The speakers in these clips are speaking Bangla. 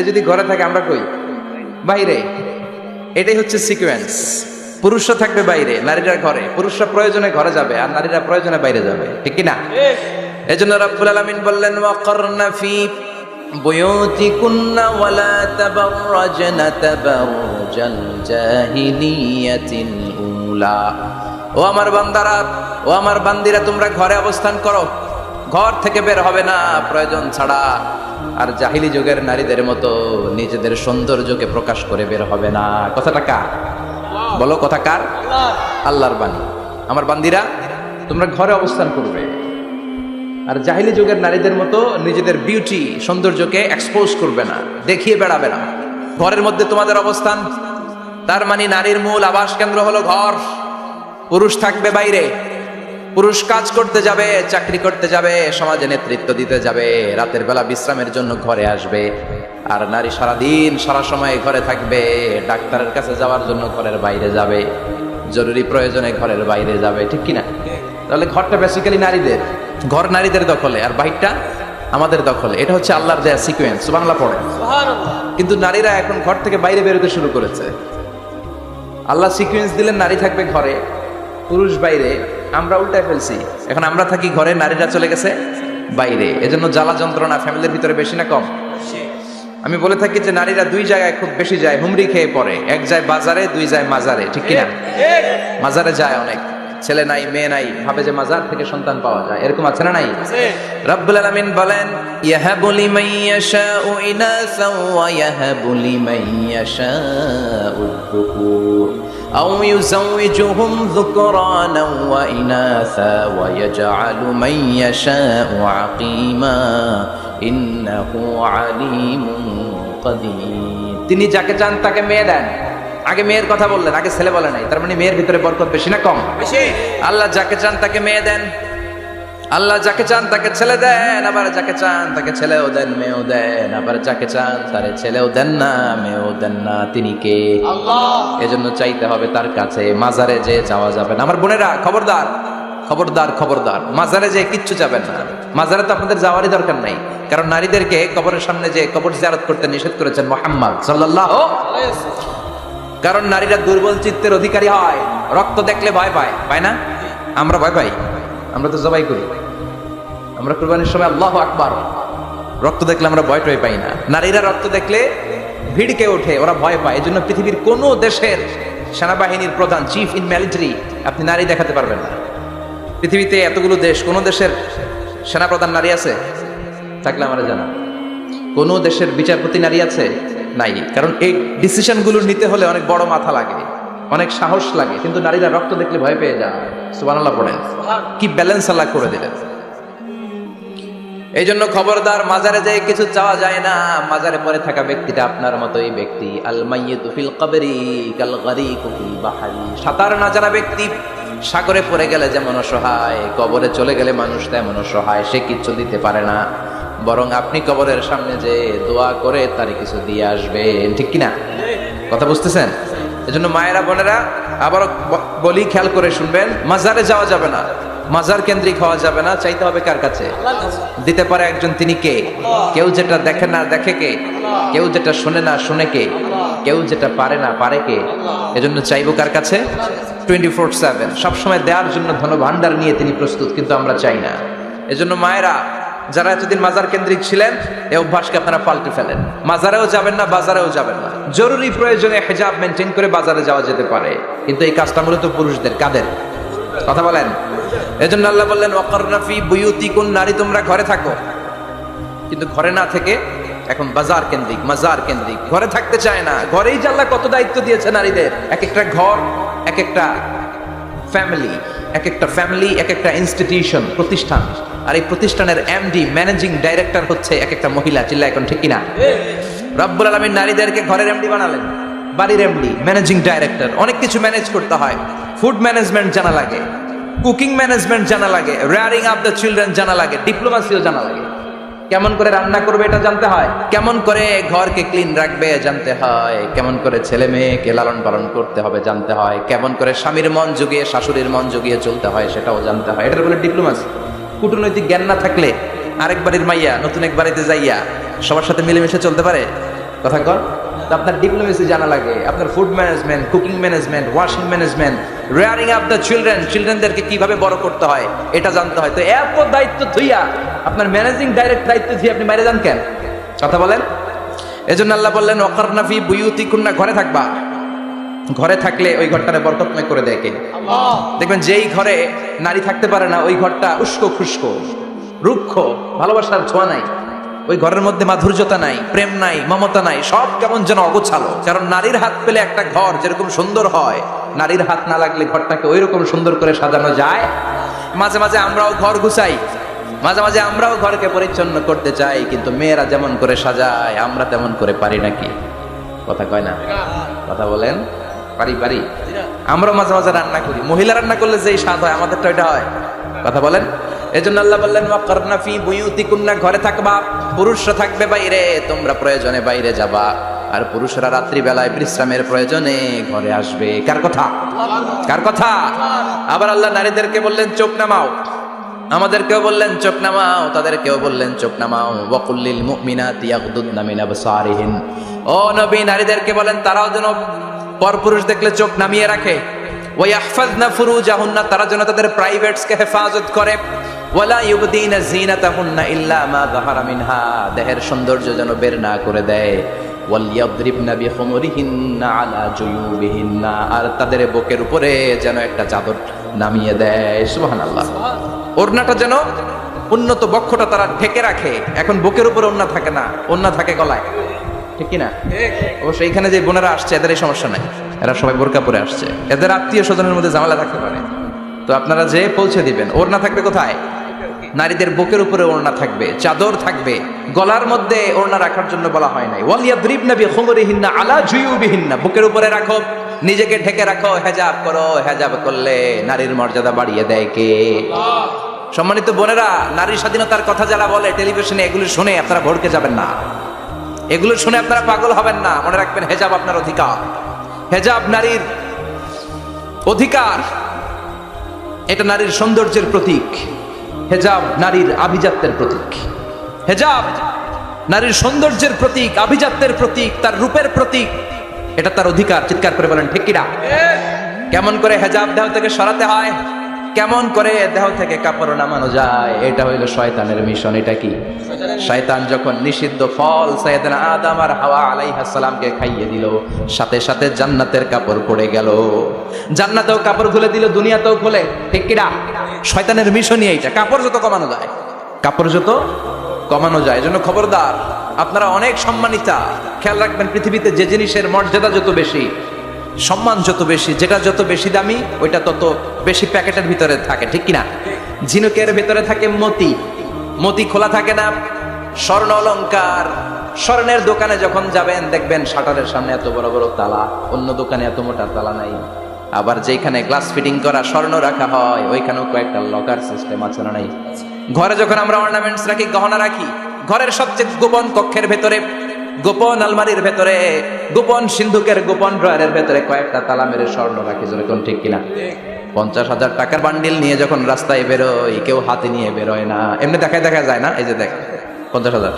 যদি ঘরে থাকে আমরা কই বাইরে। এটাই হচ্ছে সিকোয়েন্স। পুরুষরা থাকবে বাইরে, নারীরা ঘরে। পুরুষরা প্রয়োজনে ঘরে যাবে আর নারীরা প্রয়োজনে বাইরে যাবে, ঠিক কি না? এজন্য রাব্বুল আলামিন বললেন ওয়াকারনা ফি বুয়ুতিকুন্না ওয়ালা তাবাররাজনা তাবারুজাল জাহিলিয়াতিল উলা। ও আমার বান্দারা, ও আমার বান্দিরা, তোমরা ঘরে অবস্থান করো, ঘর থেকে বের হবে না প্রয়োজন ছাড়া। আর জাহিলি যুগের নারীদের মতো নিজেদের সৌন্দর্যকে প্রকাশ করে বের হবে না। কথাটা কার? বলো, কথা কার? আল্লাহর বাণী। আমার বান্দিরা, তোমরা ঘরে অবস্থান করবে আর জাহিলি যুগের নারীদের মতো নিজেদের বিউটি, সৌন্দর্যকে এক্সপোজ করবে না, দেখিয়ে বেড়াবে না। ঘরের মধ্যে তোমাদের অবস্থান, তার মানে নারীর মূল আবাস কেন্দ্র হলো ঘর। পুরুষ থাকবে বাইরে, পুরুষ কাজ করতে যাবে, চাকরি করতে যাবে, সমাজে নেতৃত্ব দিতে যাবে, রাতের বেলা বিশ্রামের জন্য ঘরে আসবে। আর নারী সারাদিন সারা সময় ঘরে থাকবে, ডাক্তারের কাছে যাওয়ার জন্য ঘরের বাইরে যাবে, জরুরি প্রয়োজনে ঘরের বাইরে যাবে, ঠিক কিনা? তাহলে ঘরটা বেসিক্যালি নারীদের, ঘর নারীদের দখলে আর বাইরটা আমাদের দখলে। এটা হচ্ছে আল্লাহর দেয়া সিকোয়েন্স। সুবহানাল্লাহ পড়ে। কিন্তু নারীরা এখন ঘর থেকে বাইরে বেরোতে শুরু করেছে। আল্লাহ সিকোয়েন্স দিলেন নারী থাকবে ঘরে, পুরুষ বাইরে। আমরা উল্টায় ফেলছি, এখন আমরা থাকি ঘরে, নারীরা চলে গেছে বাইরে। এজন্য জ্বালা যন্ত্রণা ফ্যামিলির ভিতরে বেশি না কম? আমি বলে থাকি যে নারীরা দুই জায়গায় খুব বেশি যায়, হুমড়ি খেয়ে পড়ে। এক যায় বাজারে, দুই যায় মাজারে, ঠিক কিনা? মাজারে যায় অনেক, ছেলে নাই মেয়ে নাই, ভাবে যে মাজার থেকে সন্তান পাওয়া যায়। এরকম আছে না নাই? রাব্বুল আলামিন বলেন ইয়াহাবু লিমান ইয়াশাউ ইনাসা ওয়া ইয়াহাবু লিমান ইয়াশাউ যুকুর আও ইউযাওইজুহুম যুকরানা ওয়া ইনাসা ওয়া ইয়াজআলু মান ইয়াশাউ আকীমা ইন্নাহু আলীমুন কাদির। তিনি যাকে চান তাকে মেয়ে দেন। আগে মেয়ের কথা বললেন, আগে ছেলে বলে নাই। তার মানে মেয়ের ভিতরে বরকত বেশি না কম? বেশি। আল্লাহ যাকে চান তাকে মেয়ে দেন, আল্লাহ যাকে চান তাকে ছেলে দেন, আবার যাকে চান তাকে ছেলেও দেন, মেয়েও দেন, আবার যাকে চান তারে ছেলেও দেন না, মেয়েও দেন না। তিনি কে? আল্লাহ। এজন্য চাইতে হবে তার কাছে। মাজারে যে যাওয়া যাবে না। আমার বোনেরা, খবরদার খবরদার খবরদার, মাজারে যে কিচ্ছু যাবেন না। মাজারে তো আপনাদের যাওয়ারই দরকার নাই, কারণ নারীদেরকে কবরের সামনে যে কবর জিয়ারত করতে নিষেধ করেছেন মুহাম্মদ সাল্লাল্লাহু আলাইহি ওয়াসাল্লাম। কারণ নারীরা দুর্বল চিত্তের অধিকারী হয়, রক্ত দেখলে ভয় পায়, পায় না? আমরা ভয় পাই, আমরা তো জবাই করি। আমরা কুরবানির সময় আল্লাহু আকবার, রক্ত দেখলে আমরা ভয় টয় পাই না। নারীরা রক্ত দেখলে ভিড়কে ওঠে, ওরা ভয় পায়। এজন্য পৃথিবীর কোন দেশের সেনাবাহিনীর প্রধান, চিফ ইন মিলিটারি, আপনি নারী দেখাতে পারবেন না। পৃথিবীতে এতগুলো দেশ, কোন দেশের সেনাপ্রধান নারী আছে? থাকলে আমরা জানা। কোন দেশের বিচারপতি নারী আছে? নাই। কারণ এই ডিসিশনগুলো নিতে হলে অনেক বড় মাথা লাগে, অনেক সাহস লাগে। কিন্তু নারীরা রক্ত দেখলে ভয় পেয়ে যায়। সুবহানাল্লাহ পড়েন। কি ব্যালেন্স আল্লাহ করে দিলেন। এই জন্য খবরদার, মাজারে যেয়ে কিছু চাওয়া যায় না। মাজারে পড়ে থাকা ব্যক্তিটা আপনার মতোই ব্যক্তি। আল মাইয়িতু ফিল কবরি কাল গারিকু ফিল বাহরি। সাঁতার না জানা ব্যক্তি সাগরে পড়ে গেলে যেমন অসহায়, কবরে চলে গেলে মানুষ তেমন অসহায়। সে কিচ্ছু দিতে পারে না, বরং আপনি কবরের সামনে যে দোয়া করে তার কিছু দিয়ে আসবেন, ঠিক কিনা? কথা বুঝতেছেন? এজন্য মায়েরা, বোনেরা, আবারও বলি, খেয়াল করে শুনবেন। মাজারে যাওয়া যাবে না, মাজার কেন্দ্রিক হওয়া যাবে না। চাইতে হবে কার কাছে? দিতে পারে একজন, তিনি কে? কেউ যেটা দেখে না দেখে কে? কেউ যেটা শোনে না শুনে কে? কেউ যেটা পারে না পারে কে? এজন্য চাইবো কার কাছে? 24/7 সবসময় দেওয়ার জন্য ধনভাণ্ডার নিয়ে তিনি প্রস্তুত, কিন্তু আমরা চাই না। এজন্য মায়েরা, যারা এতদিন মাজার কেন্দ্রিক ছিলেন, এই অভ্যাসকে আপনারা পাল্টে ফেলেন। মাজারেও যাবেন না, বাজারেও যাবেন না। জরুরি প্রয়োজনে হিজাব মেনটেন করে বাজারে যাওয়া যেতে পারে, কিন্তু এই কাজটা মূলত পুরুষদের। কাদের কথা বলেন? এজন্য আল্লাহ বললেন ওয়াকারনা ফি বুয়ুতিকুন, নারী তোমরা ঘরে থাকো। কিন্তু ঘরে না থেকে এখন বাজার কেন্দ্রিক, মাজার কেন্দ্রিক। ঘরে থাকতে চায় না। ঘরেই যে আল্লাহ কত দায়িত্ব দিয়েছে নারীদের। এক একটা ঘর, এক একটা ফ্যামিলি, এক একটা ফ্যামিলি, এক একটা ইনস্টিটিউশন, প্রতিষ্ঠান। আর এই প্রতিষ্ঠানের এমডি, ম্যানেজিং ডাইরেক্টর হচ্ছে এক একটা মহিলা। চিল্লা এখন, ঠিক কিনা? রব্বুল আলামিন নারীদেরকে ঘরের এমডি বানালেন, বাড়ির এমডি, ম্যানেজিং ডাইরেক্টর। অনেক কিছু ম্যানেজ করতে হয়। ফুড ম্যানেজমেন্ট জানা লাগে, কুকিং ম্যানেজমেন্ট জানা লাগে, রেয়ারিং আপ দ্য চিলড্রেন জানা লাগে, ডিপ্লোমাসিও জানা লাগে। কেমন করে রান্না করবে এটা জানতে হয়, কেমন করে ঘরকে ক্লিন রাখবে জানতে হয়, কেমন করে ছেলে মেয়েকে লালন পালন করতে হবে জানতে হয়, কেমন করে স্বামীর মন জুগিয়ে শাশুড়ির মন জুগিয়ে চলতে হয় সেটাও জানতে হয়। এটার বলে ডিপ্লোমাসি। কূটনৈতিক জ্ঞান না থাকলে আরেক বাড়ির মাইয়া নতুন এক বাড়িতে যাইয়া সবার সাথে মিলেমিশে চলতে পারে? কথা কর। তো আপনার ডিপ্লোমেসি জানা লাগে, আপনার food management, cooking management, washing management, rearing up the চিলড্রেনদেরকে কিভাবে বড় করতে হয় এটা জানতে হয়। তো এত দায়িত্ব থুইয়া আপনার ম্যানেজিং ডাইরেক্ট দায়িত্ব দিয়ে আপনি বাইরে যান কেন? কথা বলেন। এজন্য আল্লাহ বললেন ওয়াকারনা ফি বুয়ুতিকুন্না, ঘরে থাকবা। ঘরে থাকলে ওই ঘরটারে বরকতময় করে দেয় কে? আল্লাহ। দেখবেন যেই ঘরে নারী থাকতে পারে না ওই ঘরটা উস্কো খুস্কো, রুক্ষ, ভালোবাসার ছোঁয়া নাই, ওই ঘরের মধ্যে মাধুর্যতা নাই, প্রেম নাই, মমতা নাই, সব কেমন যেন অগোছালো। কারণ নারীর হাত পেলে একটা ঘর যেরকম সুন্দর হয়, নারীর হাত না লাগলে ঘরটাকে ওই রকম সুন্দর করে সাজানো যায়। মাঝে মাঝে আমরাও ঘর গুছাই, মাঝে মাঝে আমরাও ঘরকে পরিচ্ছন্ন করতে চাই, কিন্তু মেয়েরা যেমন করে সাজায় আমরা তেমন করে পারি নাকি? কথা কয় না? কথা বলেন। পারি। আমরাও মাঝে মাঝে রান্না করি, মহিলা রান্না করলে যেই স্বাদ হয় আমাদেরটা ওইটা হয়। কথা বলেন। এজন্য আল্লাহ বললেন ওয়াকারনা ফি বুয়ুতিকুন্না, ঘরে থাকবা। পুরুষরা থাকবে বাইরে, তোমরা প্রয়োজনে বাইরে যাবা। আর পুরুষরা রাত্রি বেলায় বিশ্রামের প্রয়োজনে ঘরে আসবে। কার কথা? কার কথা? আবার আল্লাহ নারীদেরকে বললেন চোখ নামাও, আমাদেরকেও বললেন চোখ নামাও, তাদেরকেও বললেন চোখ নামাও। ওয়াকুল্লিল মুমিনাতি ইয়াগদুদনা মিন আবসারিহিন, ও নবী নারীদেরকে বলেন তারাও যেন পরপুরুষ দেখলে চোখ নামিয়ে রাখে। ওয়াহফাজনা ফুরুজাহুন্না, তারা যেন তাদের প্রাইভেটসকে হেফাজত করে। ওয়ালা ইউবদিনা যিনাতাহুন্না ইল্লা মা যাহারা মিনহা, দেহের সৌন্দর্য যেন বের না করে দেয়। ওয়ালিয়াদরিবনা বিখুমুরিহিন্না আলা জুয়ুবিহিন্না, আর তাদের বুকের উপরে যেন একটা চাদর নামিয়ে দেয়। সুবহানাল্লাহ। ওড়নাটা যেন উন্নত বক্ষটা তারা ঢেকে রাখে। এখন বুকের উপরে ওড়না থাকে না, ওড়না থাকে গলায়, ঠিক কিনা? অবশ্য এইখানে যে বোনেরা আসছে এদের এই সমস্যা নাই, এরা সবাই বোরকা পরে আসছে, এদের আত্মীয় স্বজনের মধ্যে ঝামেলা থাকতে পারে। তো আপনারা যে পৌঁছে দিবেন, ওড়না থাকবে কোথায়? নারীদের বুকের উপরে ওড়না থাকবে, চাদর থাকবে, গলার মধ্যে ওড়না রাখার জন্য বলা হয় নাই। ওয়ালিয়াদরিবনা বিখুমুরিহিন্না আলা জুয়ুবিহিন্না, বুকের উপরে রাখো, নিজেকে ঢেকে রাখো, হেজাব করো। হেজাব করলে নারীর মর্যাদা বাড়িয়ে দেয় কে? আল্লাহ। সম্মানিত বোনেরা, নারী স্বাধীনতার কথা যারা বলে টেলিভিশনে, এগুলো শুনে আপনারা ভড়কে যাবেন না, এগুলো শুনে আপনারা পাগল হবেন না। মনে রাখবেন হেজাব আপনার অধিকার, হেজাব নারীর অধিকার, এটা নারীর সৌন্দর্যের প্রতীক। হেজাব নারীর আভিজাত্যের প্রতীক, হেজাব নারীর সৌন্দর্যের প্রতীক, আভিজাত্যের প্রতীক, তার রূপের প্রতীক, এটা তার অধিকার। চিৎকার করে বলেন ঠিক কিনা? কেমন করে হেজাব দেহ থেকে সরাতে হয়, কেমন করে দেহ থেকে কাপড় নামানো যায়, এটা হইল শয়তানের মিশন। এটা কি? শয়তান যখন নিষিদ্ধ ফল সাইয়েদনা আদম আর হাওয়া আলাইহিস সালামকে খাইয়ে দিল, সাথে সাথে জান্নাতের কাপড় পড়ে গেল। জান্নাতেও কাপড় খুলে দিল, দুনিয়াতেও খুলে। ঠিক কিনা? শয়তানের মিশনই এইটা, কাপড় যত কমানো যায়, কাপড় যত কমানো যায়। এজন্য খবরদার, আপনারা অনেক সম্মানিতা। খেয়াল রাখবেন, পৃথিবীতে যে জিনিসের মর্যাদা যত বেশি, সম্মান যত বেশি, যেটা যত বেশি দামি, ওইটা তত বেশি প্যাকেটের ভিতরে থাকে। ঠিক কিনা? ঝিনুকের ভিতরে থাকে মতি, মতি খোলা থাকে না। স্বর্ণ অলংকার, স্বর্ণের দোকানে যখন যাবেন দেখবেন শাটারের সামনে এত বড় বড় তালা, অন্য দোকানে এত মোটা তালা নাই। আবার যেখানে গ্লাস ফিটিং করা স্বর্ণ রাখা হয় ওইখানেও কয়েকটা লকার সিস্টেম আছে না নাই? ঘরে যখন আমরা অর্নামেন্টস রাখি, গহনা রাখি, ঘরের সবচেয়ে গোপন কক্ষের ভেতরে, গোপন আলমারির ভেতরে, গোপন সিন্ধুকের গোপন ড্রয়ারের ভেতরে কয়েকটা তালা মেরে স্বর্ণ রাখি। যেরকম ঠিক কিনা? 50,000 টাকার বান্ডিল নিয়ে যখন রাস্তায় বেরোয়, কেউ হাতে নিয়ে বেরোয় না, এমনি দেখা যায় না। এই যে দেখ 50,000,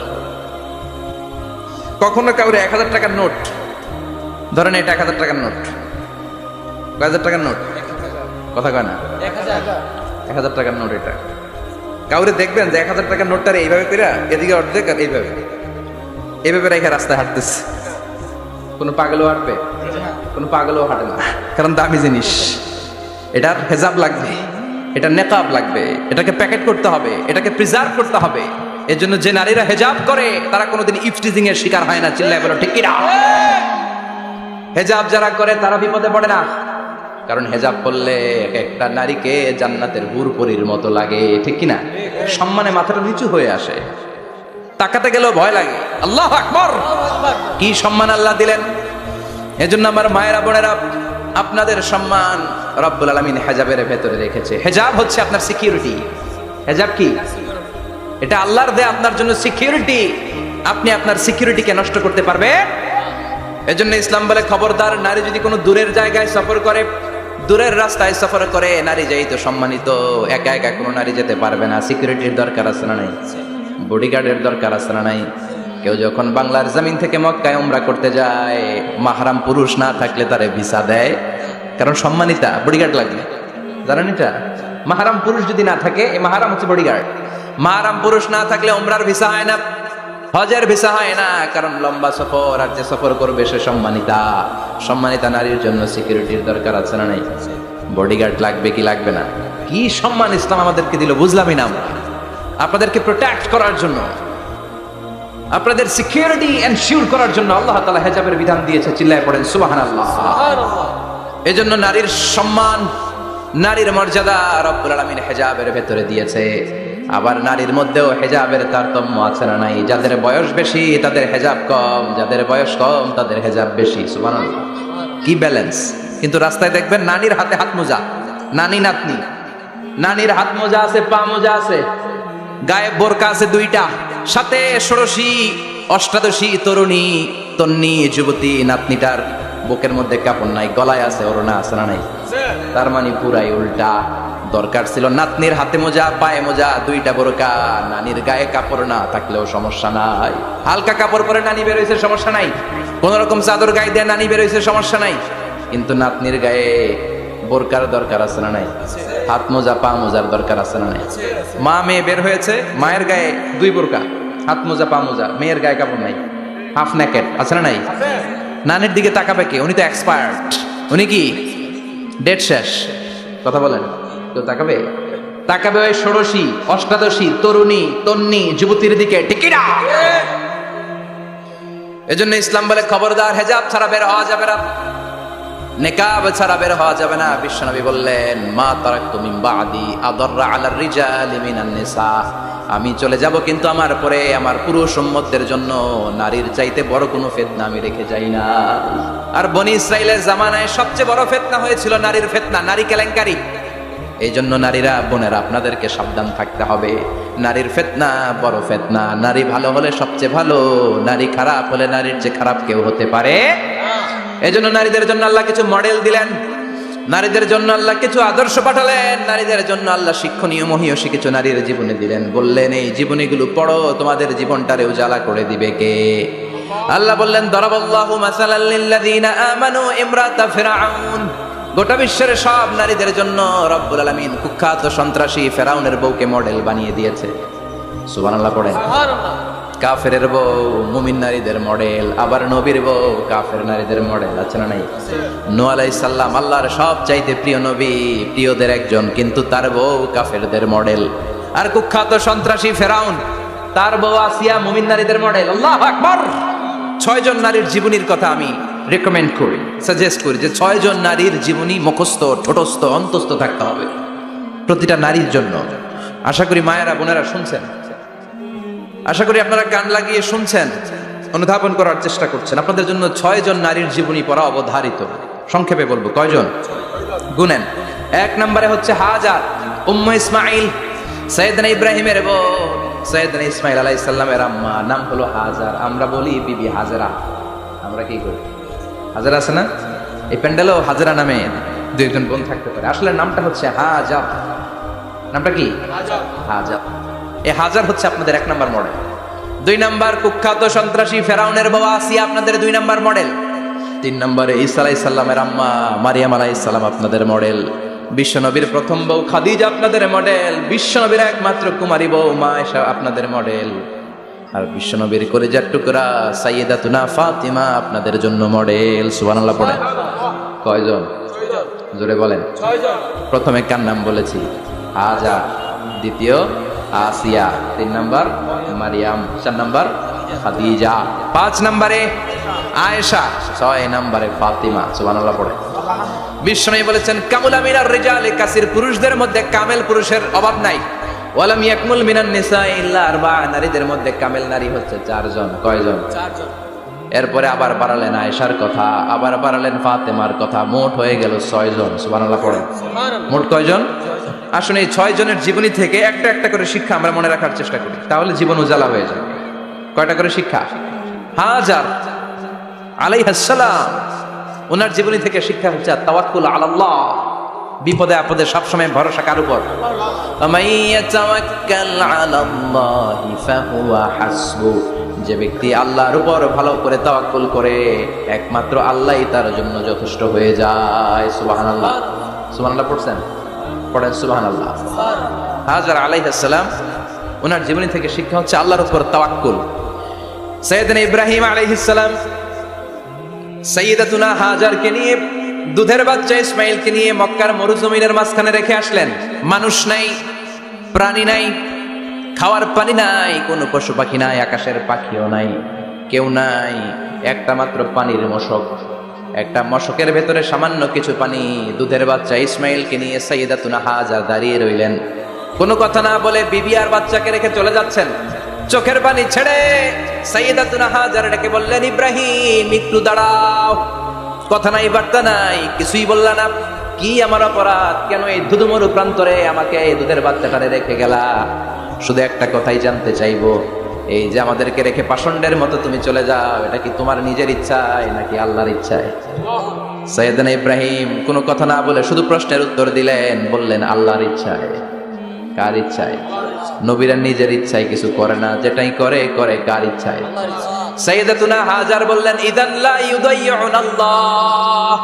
কখনো কাউরে 1000 টাকার নোট ধরেন, এটা 1000 টাকার নোট, 1000 টাকার নোট, কথা কয় না? 1000 টাকার নোট। এটা কাউরে দেখবেন যে 1000 টাকার নোটটারে এইভাবে করে এদিকে অর্ধেক আর এইভাবে এভাবে রেখে রাস্তায় হাঁটতেছে। কোনো পাগলও হাঁটবে? কোনো পাগলও হাঁটে না, কারণ দামি জিনিস। এটার হেজাব লাগবে, এটা নেকাব লাগবে, এটাকে প্যাকেট করতে হবে, এটাকে প্রিজার্ভ করতে হবে। এর জন্য যে নারীরা হেজাব করে তারা কোনোদিন ইফটিজিং এর শিকার হয় না। চিল্লায় বলো ঠিক কিনা? হেজাব যারা করে তারা বিপদে পড়ে না, কারণ হেজাব করলে একটা নারীকে জান্নাতের হুরপরির মতো লাগে। ঠিক কিনা? সম্মানে মাথাটা নিচু হয়ে আসে, তাকাতে গেলেও ভয় লাগে। আল্লাহু আকবার, কি সম্মান আল্লাহ দিলেন! এজন্য আমার মায়েরা বোনেরা, আপনাদের সম্মান রব্বুল আলামিন হেজাবের ভেতরে রেখেছে। হেজাব হচ্ছে আপনার সিকিউরিটি। হেজাব কি? এটা আল্লাহর দেয়া আপনার জন্য সিকিউরিটি। আপনি আপনার সিকিউরিটিকে নষ্ট করতে পারবে? এজন্য ইসলাম বলে খবরদার, নারী যদি কোনো দূরের জায়গায় সফর করে, দূরের রাস্তায় সফর করে, নারী যেই তো সম্মানিত, একা একা কোনো নারী যেতে পারবে না। সিকিউরিটির দরকার আছে না নাই? বডিগার্ডের দরকার আছে না নাই? কেউ যখন বাংলার জমিন থেকে মক্কায় উমরা করতে যায়, মাহরাম পুরুষ না থাকলে তারে ভিসা দেয়, কারণ সম্মানিতা, বডিগার্ড লাগবে। জানেন এটা? মাহরাম পুরুষ যদি না থাকে, এই মাহরাম হচ্ছে বডিগার্ড। মাহরাম পুরুষ না থাকলে উমরার ভিসা হয় না, হজের ভিসা হয় না, কারণ লম্বা সফর, আর যে সফর করবে সে সম্মানিতা। সম্মানিতা নারীর জন্য সিকিউরিটির দরকার আছে না নাই? বডিগার্ড লাগবে কি লাগবে না? কি সম্মান ইসলাম আমাদেরকে দিল বুঝলামই না আমরা। আপনাদেরকে প্রোটেক্ট করার জন্য, আপনাদের সিকিউরিটি এনশিওর করার জন্য আল্লাহ তাআলা হিজাবের বিধান দিয়েছে। চিল্লায় পড়েন সুবহানাল্লাহ। এজন্য নারীর সম্মান, নারীর মর্যাদা রব্বুল আলামিন হিজাবের ভেতরে দিয়েছে। আবার নারীর মধ্যেও হিজাবের তারতম্য আছে না নাই? যাদের বয়স বেশি তাদের হিজাব কম, যাদের বয়স কম তাদের হিজাব বেশি। সুবহানাল্লাহ, কি ব্যালেন্স! কিন্তু রাস্তায় দেখবেন নানির হাতে হাত মোজা, নানি নাতনি, নানির হাত মোজা আছে, পা মোজা আছে, গায়ে বোরকা আছে দুইটা, সাথে ষোড়শী অষ্টাদশী তরুণী তন্নি যুবতী নাতনিটার বুকের মধ্যে কাপড় নাই, গলায় আছে ওড়না, আছে না নাই? তার মানে পুরাই উল্টা। দরকার ছিল নাতনির হাতে মোজা, পায়ে মোজা, দুইটা বোরকা। নানির গায়ে কাপড় না থাকলেও সমস্যা নাই, হালকা কাপড় পরে নানি বের হয়েছে, সমস্যা নাই। কোন রকম চাদর গায়ে দিয়ে নানি বের হয়েছে, সমস্যা নাই। কিন্তু নাতনির গায়ে বোরকার দরকার আছে না নাই? হাত মোজা, পা মোজার দরকার আছে না নাই? মা মেয়ে বের হয়েছে, মায়ের গায়ে দুই বোরকা, হাত মোজা, পা মোজা, মেয়ের গায়ে কাপড় নাই, হাফ নেকেট, আছে না নাই? নানির দিকে তাকাবে কে? উনি তো এক্সপায়ার্ড, উনি কি ডেট শেষ। কথা বলেন, কেউ তাকাবে? তাকাবে ওই ষোড়শী অষ্টাদশী তরুণী তন্নি যুবতীর দিকে, ঠিক না? এজন্য ইসলাম বলে খবরদার, হেজাব ছাড়া বের হওয়া যাবে না, নিকাব ছাড়া বের হওয়া যাবে না। বিশ্বনবী বললেন, মা তারাকতু মিন বাদি আদাররা আলার রিজালি মিনান নিসা, আমি চলে যাব কিন্তু আমার পরে আমার পুরুষ উম্মতদের জন্য নারীর চাইতে বড় কোনো ফিতনা আমি রেখে যাই না। আর বনি ইসরাইলের জামানায় সবচেয়ে বড় ফিতনা হয়েছিল নারীর ফিতনা, নারী কেলেঙ্কারি। এই জন্য নারীরা, বোনেরা, আপনাদেরকে সাবধান থাকতে হবে। নারীর ফিতনা বড় ফিতনা। নারী ভালো হলে সবচেয়ে ভালো, নারী খারাপ হলে নারীর চেয়ে খারাপ কেউ হতে পারে। এই জন্য নারীদের জন্য আল্লাহ কিছু মডেল দিলেন, নারীদের জন্য আল্লাহ কিছু আদর্শ পাঠালেন, নারীদের জন্য আল্লাহ শিক্ষণীয় মহীয়সী কিছু নারীর জীবনে দিলেন। বললেন, এই জীবনীগুলো পড়ো, তোমাদের জীবনটারে উজালা করে দিবে কে? আল্লাহ বললেন, দরাবাল্লাহু মাসালাল লিল্লাযীনা আমানু ইমরাতা ফিরআউন। গোটা বিশ্বের সব নারীদের জন্য রব্বুল আলামিন কুখ্যাত সন্ত্রাসী ফেরাউনের বউকে মডেল বানিয়ে দিয়েছে। সুবহানাল্লাহ পড়েন। কাফেরের বউ মুমিন নারীদের মডেল, আবার নবীর বউ কাফের নারীদের মডেল, আছে না নাই? নূহ আলাইহিস সালাম আল্লাহর সব চাইতে প্রিয় নবী, প্রিয়দের একজন, কিন্তু তার বউ কাফেরদের মডেল। আর কুখ্যাত সন্ত্রাসী ফেরাউন, তার বউ আসিয়া মুমিন নারীদের মডেল। আল্লাহু আকবার। 6 জন নারীর জীবনীর কথা আমি রেকমেন্ড করি, সাজেস্ট করি যে 6 জন নারীর জীবনী মুখস্থ, ঠোঁটস্থ, অন্তস্থ থাকতে হবে প্রতিটা নারীর জন্য। আশা করি মায়েরা, বোনেরা শুনছেন, আশা করি আপনারা কান লাগিয়ে শুনছেন, অনুধাবন করার চেষ্টা করছেন। আপনাদের জন্য 6 জন নারীর জীবনী পড়া অবধারিত। সংক্ষেপে বলবো, কয়জন গুনেন। 1 নম্বরে হচ্ছে হাজার, উম্মে ইসমাইল, সাইয়েদনা ইব্রাহিমের বউ, সাইয়েদনা ইসমাইল আলাইহিস সালামের আম্মা, নাম হলো হাজার। আমরা বলি বিবি হাজরা, আমরা কি করি? হাজরা আছে না? এই প্যান্ডেলেও হাজরা নামে 2-1 বোন থাকতে পারে। আসলে নামটা হচ্ছে হাজার। নামটা কি? হাজার। এই হাজার হচ্ছে আপনাদের 1 নম্বর মডেল। 2 নম্বর কুখ্যাত সন্ত্রাসী ফেরাউনের বউ আসিয়া আপনাদের 2 নম্বর মডেল। 3 নম্বরে ঈসা আলাইহিস সালামের আম্মা মারিয়াম আলাইহিস সালাম আপনাদের মডেল। বিশ্বনবীর প্রথম বউ খাদিজা আপনাদের মডেল। বিশ্বনবীর একমাত্র কুমারী বউ মা আয়েশা আপনাদের মডেল। আর বিশ্বনবীর কলিজার টুকরা সাইয়্যিদাতুনা ফাতিমা আপনাদের জন্য মডেল। সুবহানাল্লাহ পড়েন। কয়জন? জোরে বলেন। 6 জন। প্রথমে কার নাম বলেছি? হাজার, দ্বিতীয় আসিয়া, 3 নম্বর মারিয়াম, 4 নম্বর খাদিজা, 5 নম্বরে আয়েশা, 6 নম্বরে ফাতিমা। সুবহানাল্লাহ পড়ে। বিশ্বনবী বলেছেন, কামুলা মিনার রিজালি কাসির, পুরুষদের মধ্যে কামেল পুরুষের অভাব নাই। ওয়ালাম ইয়াকমুল মিনান নিসা ইল্লা 4, নারীদের মধ্যে কামেল নারী হচ্ছে 4 জন। কয়জন? 4 জন। এরপরে আবার বাড়ালেন আয়েশার কথা, আবার বাড়ালেন ফাতেমার কথা, মোট হয়ে গেল 6 জন। সুবহানাল্লাহ পড়ে। মোট কয়জন? আসুন এই 6 জনের জীবনী থেকে একটা একটা করে শিক্ষা আমরা মনে রাখার চেষ্টা করি, তাহলে জীবন উজালা হয়ে যাবে। কয়টা করে শিক্ষা? হাজার আলাইহিস সালাম, ওনার জীবনী থেকে শিক্ষা হচ্ছে তাওয়াক্কুল আলাল্লাহ, বিপদে আপদে সবসময় ভরসা কার উপর? ওয়া মান ইয়াতাওয়াক্কাল আলাল্লাহি ফাহুয়া হাসবু, যে ব্যক্তি আল্লাহর উপর ভালো করে তাওয়াক্কুল করে একমাত্র আল্লাহই তার জন্য যথেষ্ট হয়ে যায়। সুবহানাল্লাহ, সুবহানাল্লাহ পড়ছেন? পড়েন সুবহানাল্লাহ। হাজার আলাইহিস সালাম ওনার জীবনী থেকে শিক্ষা হচ্ছে আল্লাহর উপর তাওয়াক্কুল। সাইয়েদনা ইব্রাহিম আলাইহিস সালাম সাইয়্যিদাতুনা হাজারকে নিয়ে, দুধের বাচ্চা ইসমাইলকে নিয়ে মক্কার মরুজমিনের মাঝখানে রেখে আসলেন। মানুষ নাই, প্রাণী নাই, খাওয়ার পানি নাই, কোনো পশু পাখি নাই, আকাশের পাখিও নাই, কেউ নাই, একটা মাত্র পানির মশক। একটা মশকের ভেতরে সামান্য কিছু পানি। দুধের বাচ্চা ইসমাইলকে নিয়ে সাইয়্যিদাতুনা হাজার দাঁড়িয়ে রইলেন। কোনো কথা না বলে বিবি আর বাচ্চাকে রেখে চলে যাচ্ছেন। চোখের পানি ছেড়ে সাইয়্যিদাতুনা হাজার ডেকে বললেন, ইব্রাহিম একটু দাঁড়াও। কথা নাই, বার্তা নাই, কিছুই বললা না। কি আমার অপরাধ? কেন এই ধুধুমরু প্রান্তরে আমাকে এই দুধের বাচ্চাটারে রেখে গেলা? শুধু একটা কথাই জানতে চাইবো, এই যে আমাদেরকে রেখে পাষণ্ডের মতো তুমি চলে যাও, এটা কি তোমার নিজের ইচ্ছায় নাকি আল্লাহর ইচ্ছায়? সাইয়েদনা ইব্রাহিম কোনো কথা না বলে শুধু প্রশ্নের উত্তর দিলেন, বললেন আল্লাহর ইচ্ছায়। কার ইচ্ছায়? নবীরা নিজের ইচ্ছায় কিছু করে না, যেটাই করে করে কার ইচ্ছায়? সাইয়্যিদাতুনা হাজার বললেন, ইদান লা ইউদাইয়ুনাল্লাহ,